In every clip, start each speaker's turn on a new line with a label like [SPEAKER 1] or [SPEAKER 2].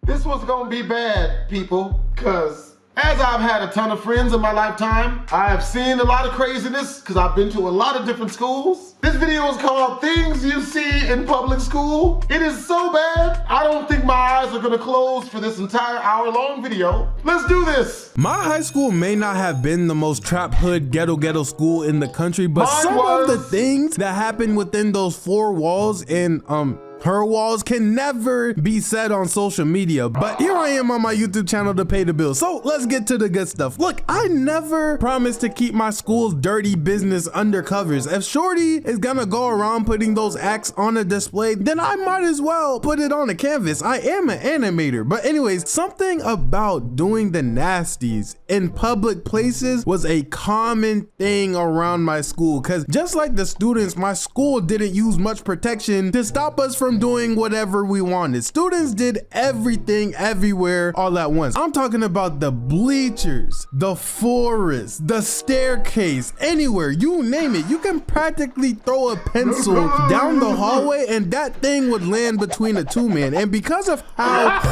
[SPEAKER 1] This was gonna be bad, people, because as I've had a ton of friends in my lifetime, I have seen a lot of craziness because I've been to a lot of different schools. This video is called Things You See in Public School. It is so bad, I don't think my eyes are gonna close for this entire hour-long video. Let's do this.
[SPEAKER 2] My high school may not have been the most trap hood ghetto school in the country, but some of the things that happen within those four walls and her walls can never be said on social media. But here I am on my YouTube channel to pay the bills. So let's get to the good stuff. Look, I never promised to keep my school's dirty business under covers. If Shorty is gonna go around putting those acts on a display, then I might as well put it on a canvas. I am an animator. But anyways, something about doing the nasties in public places was a common thing around my school. Cause just like the students, my school didn't use much protection to stop us from doing whatever we wanted. Students did everything everywhere all at once. I'm talking about the bleachers, the forest, the staircase, anywhere, you name it. You can practically throw a pencil down the hallway and that thing would land between a two-man. And because of how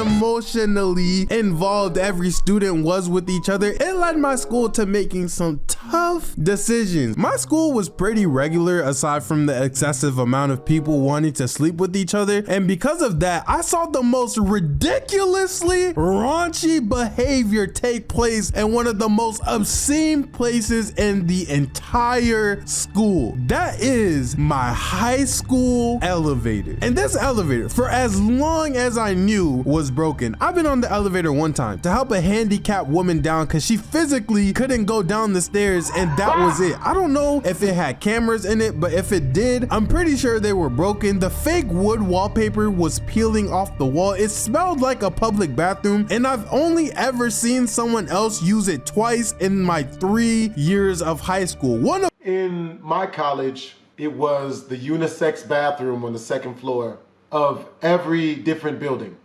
[SPEAKER 2] emotionally involved every student was with each other, it led my school to making some tough decisions. My school was pretty regular aside from the excessive amount of people wanting to sleep with each other, and because of that, I saw the most ridiculously raunchy behavior take place in one of the most obscene places in the entire school. That is my high school elevator. And this elevator, for as long as I knew, was broken. I've been on the elevator one time to help a handicapped woman down because she physically couldn't go down the stairs, and that was it. I don't know if it had cameras in it, but if it did, I'm pretty sure they were broken. The fake wood wallpaper was peeling off the wall. It smelled like a public bathroom, and I've only ever seen someone else use it twice in my 3 years of high school.
[SPEAKER 1] In my college, it was the unisex bathroom on the second floor of every different building.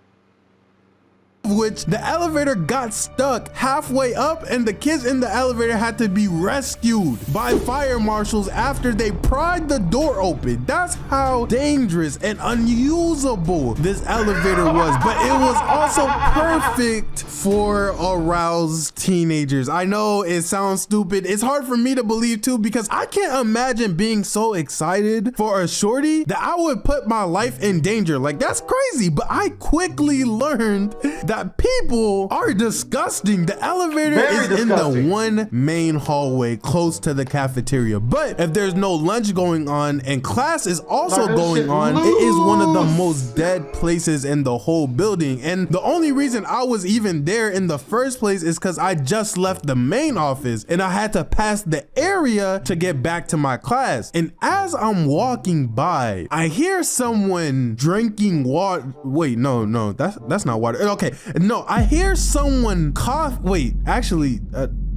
[SPEAKER 2] Which the elevator got stuck halfway up, and the kids in the elevator had to be rescued by fire marshals after they pried the door open. That's how dangerous and unusable this elevator was, but it was also perfect for aroused teenagers. I know it sounds stupid. It's hard for me to believe too, because I can't imagine being so excited for a shorty that I would put my life in danger. Like, that's crazy. But I quickly learned that people are disgusting. The elevator is disgusting. In the one main hallway close to the cafeteria, but if there's no lunch going on and class is also going on, it is one of the most dead places in the whole building. And the only reason I was even there in the first place is because I just left the main office and I had to pass the area to get back to my class. And as I'm walking by, I hear someone drinking water. Wait, no, that's not water. Okay, no, I hear someone cough. Wait, actually,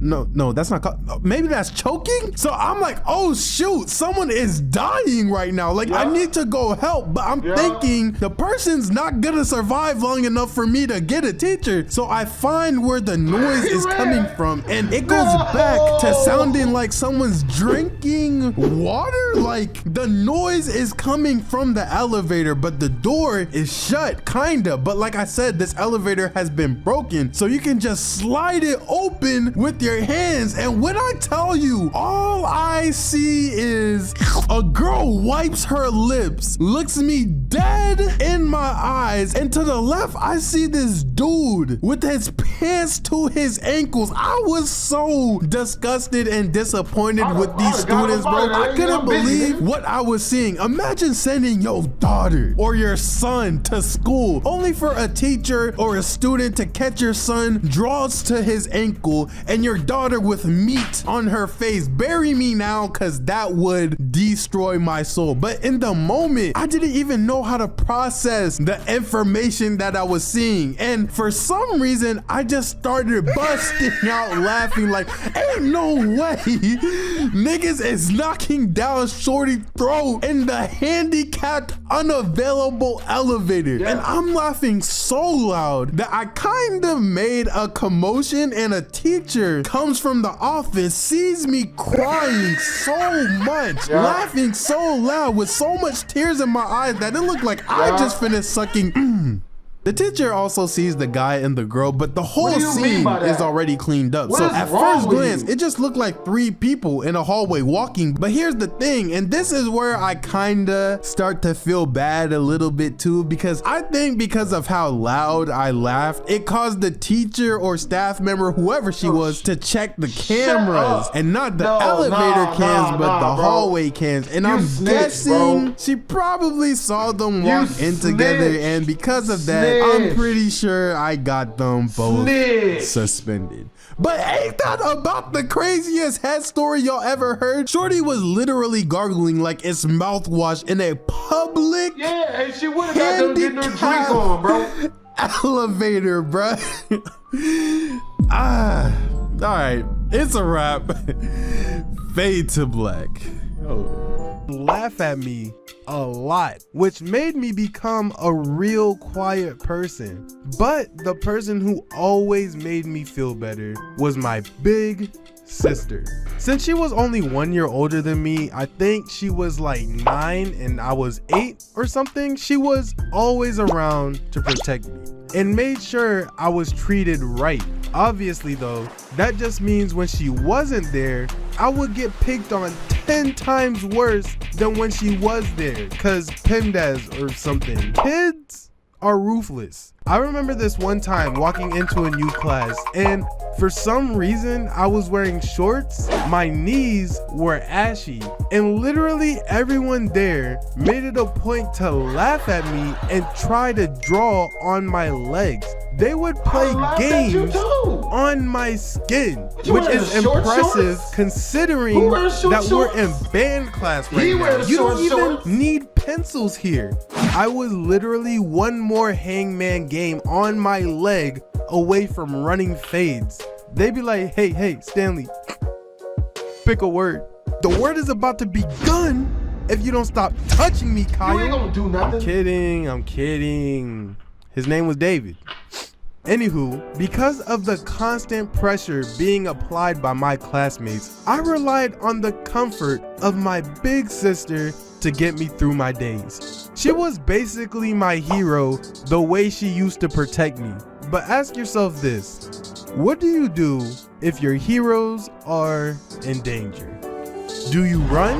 [SPEAKER 2] no, that's not cough. Maybe that's choking. So I'm like, oh shoot, someone is dying right now. Like, I need to go help, but I'm thinking the person's not gonna survive long enough for me to get a teacher. So I find where the noise is coming from, and it goes back to sounding like someone's drinking water. Like, the noise is coming from the elevator, but the door is shut, kinda. But like I said, this elevator has been broken, so you can just slide it open with your hands. And when I tell you, all I see is a girl wipes her lips, looks me dead in my eyes, and to the left I see this dude with his pants to his ankles. I was so disgusted and disappointed with these students, bro. I couldn't believe what I was seeing. Imagine sending your daughter or your son to school only for a teacher or a student to catch your son draws to his ankle and your daughter with meat on her face. Bury me now, cause that would destroy my soul. But in the moment, I didn't even know how to process the information that I was seeing, and for some reason I just started busting out laughing. Like, ain't no way niggas is knocking down shorty throat in the handicapped unavailable elevator. And I'm laughing so loud that I kind of made a commotion, and a teacher comes from the office, sees me crying so much, laughing so loud with so much tears in my eyes that it looked like I just finished sucking. The teacher also sees the guy and the girl, but the whole scene is already cleaned up. So at first glance, it just looked like 3 people in a hallway walking. But here's the thing, and this is where I kinda start to feel bad a little bit too, because I think because of how loud I laughed, it caused the teacher or staff member, whoever she was, to check the cameras and not the elevator cams, but the hallway cams. And I'm guessing she probably saw them walk in together, and because of that, I'm pretty sure I got them both suspended. But ain't that about the craziest head story y'all ever heard? Shorty was literally gargling like it's mouthwash in a public
[SPEAKER 1] and she would have got them getting her drink on, bro.
[SPEAKER 2] Elevator, bro. Alright, it's a wrap. Fade to black. Laugh at me a lot, which made me become a real quiet person. But the person who always made me feel better was my big sister. Since she was only 1 year older than me, I think she was like 9 and I was 8 or something, she was always around to protect me and made sure I was treated right. Obviously though, that just means when she wasn't there, I would get picked on 10 times worse than when she was there, cause PEMDAS or something. Kids are ruthless. I remember this one time walking into a new class, and for some reason I was wearing shorts, my knees were ashy, and literally everyone there made it a point to laugh at me and try to draw on my legs. They would play games on my skin, which is impressive considering that we're in band class right now. You don't even need pencils here. I was literally one more hangman game on my leg away from running fades. They'd be like, hey, Stanley, pick a word. The word is about to be gun if you don't stop touching me, Kyle.
[SPEAKER 1] You ain't gonna do nothing.
[SPEAKER 2] I'm kidding. His name was David. Anywho, because of the constant pressure being applied by my classmates, I relied on the comfort of my big sister to get me through my days. She was basically my hero the way she used to protect me. But ask yourself this, what do you do if your heroes are in danger? Do you run?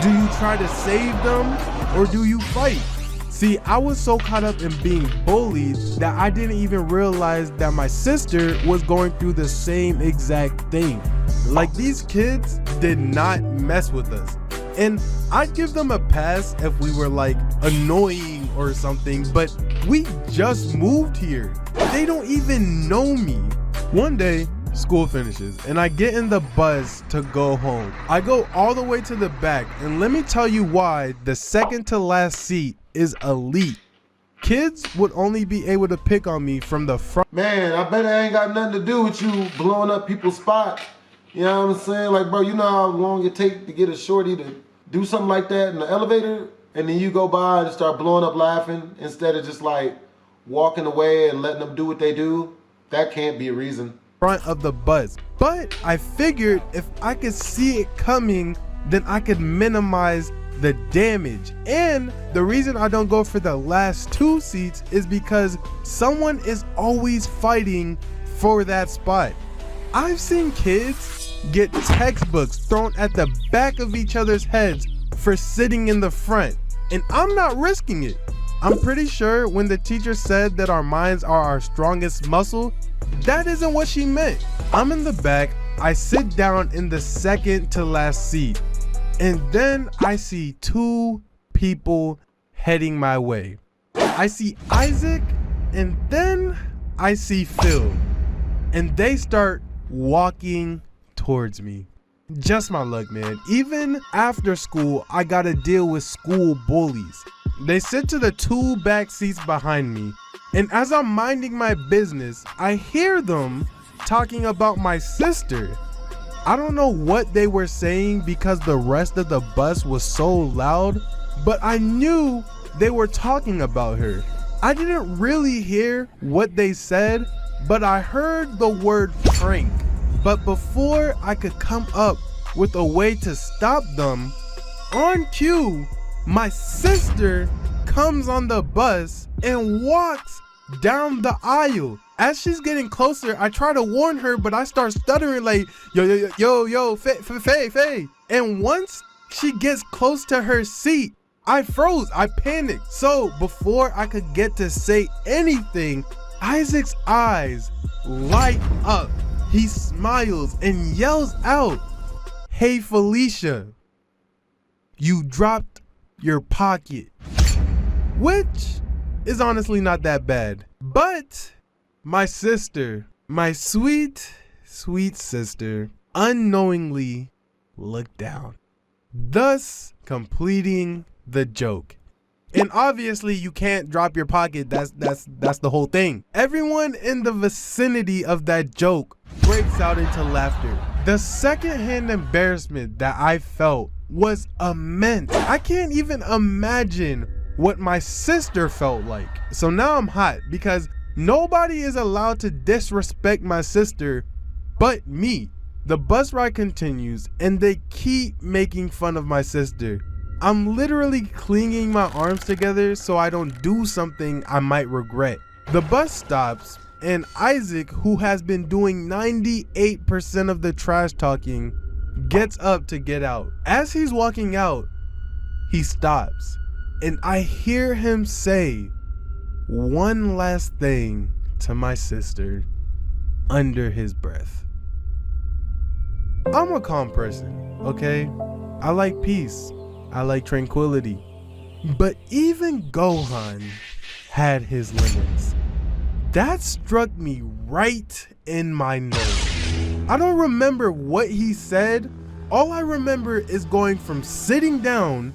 [SPEAKER 2] Do you try to save them? Or do you fight? See, I was so caught up in being bullied that I didn't even realize that my sister was going through the same exact thing. Like, these kids did not mess with us. And I'd give them a pass if we were like annoying or something, but we just moved here. They don't even know me. One day, school finishes and I get in the bus to go home. I go all the way to the back, and let me tell you why the second to last seat is elite. Kids would only be able to pick on me from the front.
[SPEAKER 1] Man, I bet it ain't got nothing to do with you blowing up people's spot. You know what I'm saying? Like, bro, you know how long it take to get a shorty to do something like that in the elevator? And then you go by and start blowing up laughing instead of just like walking away and letting them do what they do? That can't be a reason.
[SPEAKER 2] Front of the bus. But I figured if I could see it coming, then I could minimize the damage. And the reason I don't go for the last 2 seats is because someone is always fighting for that spot. I've seen kids get textbooks thrown at the back of each other's heads for sitting in the front, and I'm not risking it. I'm pretty sure when the teacher said that our minds are our strongest muscle, that isn't what she meant. I'm in the back, I sit down in the second to last seat, and then I see 2 people heading my way. I see Isaac, and then I see Phil, and they start walking towards me. Just my luck, man. Even after school, I gotta deal with school bullies. They sit to the 2 back seats behind me, and as I'm minding my business, I hear them talking about my sister. I don't know what they were saying because the rest of the bus was so loud, but I knew they were talking about her. I didn't really hear what they said, but I heard the word prank. But before I could come up with a way to stop them, on cue, my sister comes on the bus and walks down the aisle. As she's getting closer, I try to warn her, but I start stuttering like, yo, Faye. And once she gets close to her seat, I froze, I panicked. So before I could get to say anything, Isaac's eyes light up. He smiles and yells out, "Hey Felicia, you dropped your pocket." Which is honestly not that bad. But my sister, my sweet sister, unknowingly looked down, thus completing the joke. And obviously you can't drop your pocket. That's the whole thing. Everyone in the vicinity of that joke breaks out into laughter. The secondhand embarrassment that I felt was immense. I can't even imagine what my sister felt like. So now I'm hot because nobody is allowed to disrespect my sister but me. The bus ride continues and they keep making fun of my sister. I'm literally clinging my arms together so I don't do something I might regret. The bus stops and Isaac, who has been doing 98% of the trash talking, gets up to get out. As he's walking out, he stops and I hear him say one last thing to my sister under his breath. I'm a calm person, okay? I like peace. I like tranquility. But even Gohan had his limits. That struck me right in my nose. I don't remember what he said. All I remember is going from sitting down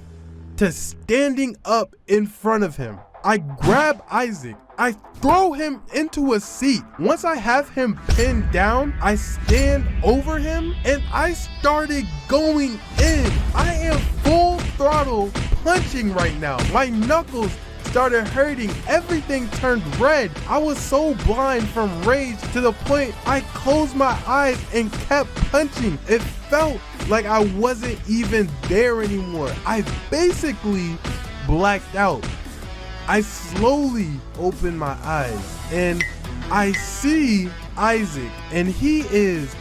[SPEAKER 2] to standing up in front of him. I grab Isaac, I throw him into a seat. Once I have him pinned down, I stand over him and I started going in. I am full throttle punching right now. My knuckles started hurting. Everything turned red. I was so blind from rage to the point I closed my eyes and kept punching. It felt like I wasn't even there anymore. I basically blacked out. I slowly open my eyes and I see Isaac, and he is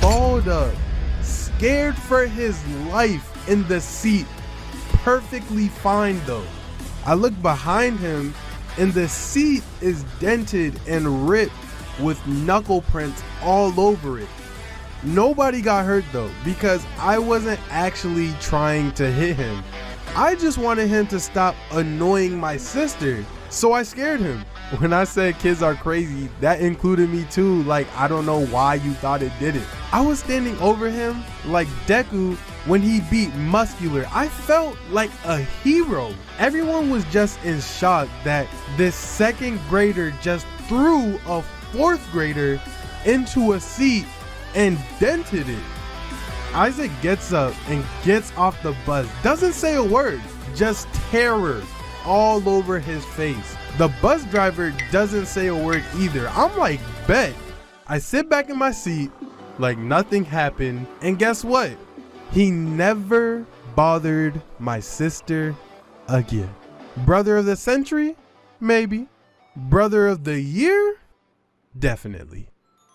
[SPEAKER 2] balled up, scared for his life in the seat. Perfectly fine though. I look behind him and the seat is dented and ripped with knuckle prints all over it. Nobody got hurt though, because I wasn't actually trying to hit him. I just wanted him to stop annoying my sister, so I scared him. When I said kids are crazy, that included me too. Like, I don't know why you thought it didn't. I was standing over him like Deku when he beat Muscular. I felt like a hero. Everyone was just in shock that this second grader just threw a fourth grader into a seat and dented it. Isaac gets up and gets off the bus, doesn't say a word, just terror all over his face. The bus driver doesn't say a word either. I'm like, bet. I sit back in my seat like nothing happened, and guess what? He never bothered my sister again. Brother of the century? Maybe. Brother of the year? Definitely.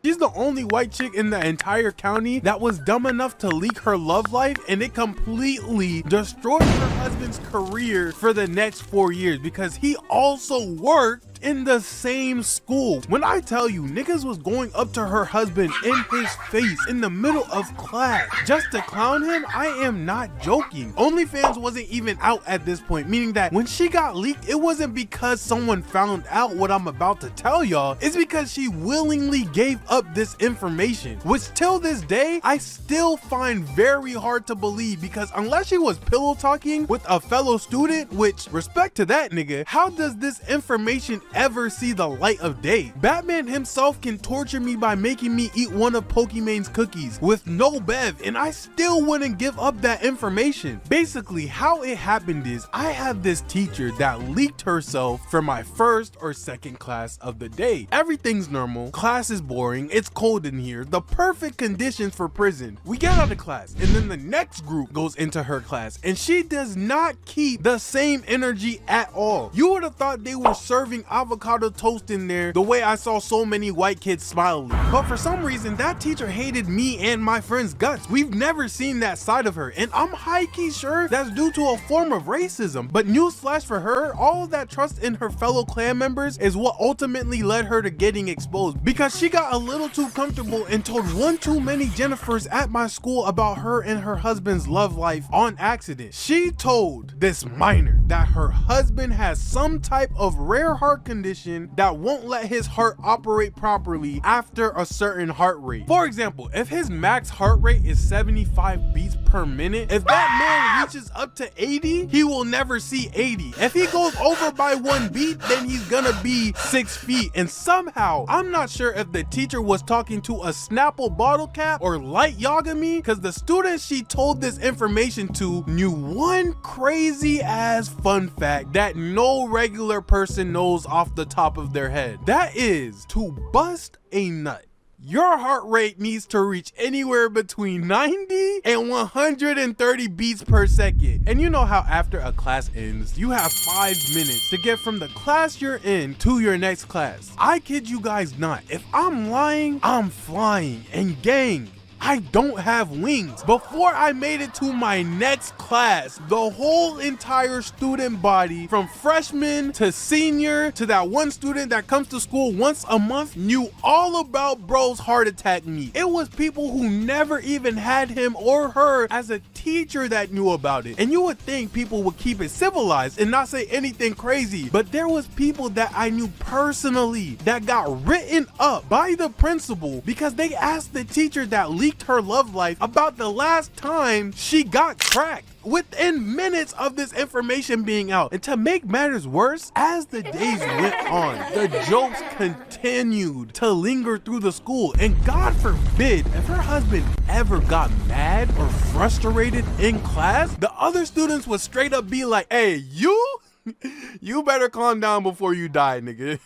[SPEAKER 2] She's the only white chick in the entire county that was dumb enough to leak her love life, and it completely destroyed her husband's career for the next 4 years because he also worked in the same school. When I tell you, niggas was going up to her husband in his face in the middle of class just to clown him, I am not joking. OnlyFans wasn't even out at this point, meaning that when she got leaked, it wasn't because someone found out what I'm about to tell y'all. It's because she willingly gave up this information, which till this day, I still find very hard to believe, because unless she was pillow talking with a fellow student, which respect to that nigga, how does this information ever see the light of day. Batman himself can torture me by making me eat one of Pokemon's cookies with no bev, and I still wouldn't give up that information. Basically, how it happened is I have this teacher that leaked herself for my first or second class of the day. Everything's normal, class is boring, it's cold in here, the perfect conditions for prison. We get out of class, and then the next group goes into her class, and she does not keep the same energy at all. You would have thought they were serving avocado toast in there the way I saw so many white kids smiling. But for some reason, that teacher hated me and my friend's guts. We've never seen that side of her, and I'm high-key sure that's due to a form of racism. But newsflash for her, all of that trust in her fellow clan members is what ultimately led her to getting exposed, because she got a little too comfortable and told one too many Jennifers at my school about her and her husband's love life on accident. She told this minor that her husband has some type of rare heart condition that won't let his heart operate properly after a certain heart rate. For example, if his max heart rate is 75 beats per minute, if that man reaches up to 80, he will never see 80. If he goes over by 1 beat, then he's gonna be 6 feet. And somehow, I'm not sure if the teacher was talking to a Snapple bottle cap or light Yagami, because the students she told this information to knew one crazy ass fun fact that no regular person knows off the top of their head. That is, to bust a nut, your heart rate needs to reach anywhere between 90 and 130 beats per second. And you know how after a class ends, you have 5 minutes to get from the class you're in to your next class. I kid you guys not. If I'm lying, I'm flying. And gang, I don't have wings. Before I made it to my next class, the whole entire student body, from freshman to senior to that one student that comes to school once a month, knew all about bro's heart attack me. It was people who never even had him or her as a teacher that knew about it. And you would think people would keep it civilized and not say anything crazy, but there was people that I knew personally that got written up by the principal because they asked the teacher that leaked her love life about the last time she got cracked within minutes of this information being out. And to make matters worse, as the days went on, the jokes continued to linger through the school. And God forbid, if her husband ever got mad or frustrated in class, the other students would straight up be like, hey, you better calm down before you die, nigga.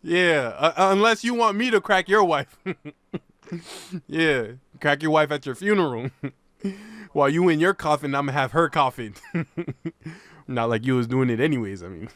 [SPEAKER 2] Yeah, unless you want me to crack your wife. Yeah, crack your wife at your funeral. While you in your coffin, I'm gonna have her coffin. Not like you was doing it anyways, I mean.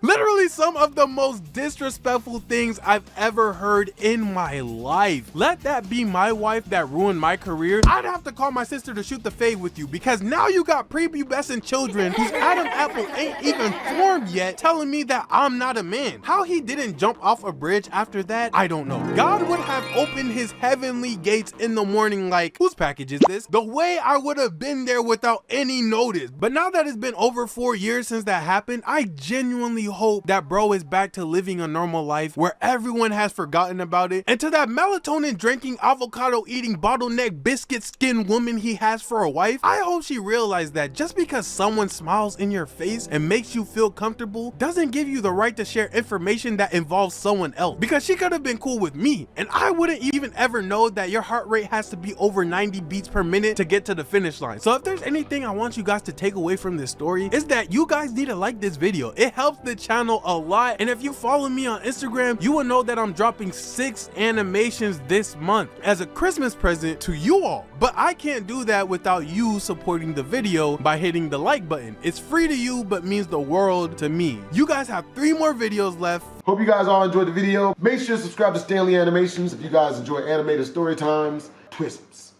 [SPEAKER 2] Literally some of the most disrespectful things I've ever heard in my life. Let that be my wife that ruined my career. I'd have to call my sister to shoot the fade with you, because now you got prepubescent children whose Adam apple ain't even formed yet telling me that I'm not a man. How he didn't jump off a bridge after that, I don't know. God would have opened his heavenly gates in the morning like, whose package is this? The way I would have been there without any notice. But now that it's been over 4 years since that happened, I genuinely hope that bro is back to living a normal life where everyone has forgotten about it. And to that melatonin drinking, avocado eating, bottleneck biscuit skin woman he has for a wife, I hope she realized that just because someone smiles in your face and makes you feel comfortable doesn't give you the right to share information that involves someone else. Because she could have been cool with me, and I wouldn't even ever know that your heart rate has to be over 90 beats per minute to get to the finish line. So if there's anything I want you guys to take away from this story, is that you guys need to like this video. It helps the channel a lot, and if you follow me on Instagram, you will know that I'm dropping 6 animations this month as a Christmas present to you all. But I can't do that without you supporting the video by hitting the like button. It's free to you, but means the world to me. You guys have 3 more videos left.
[SPEAKER 1] Hope you guys all enjoyed the video. Make sure to subscribe to Stanley Animations if you guys enjoy animated story times. Twisms.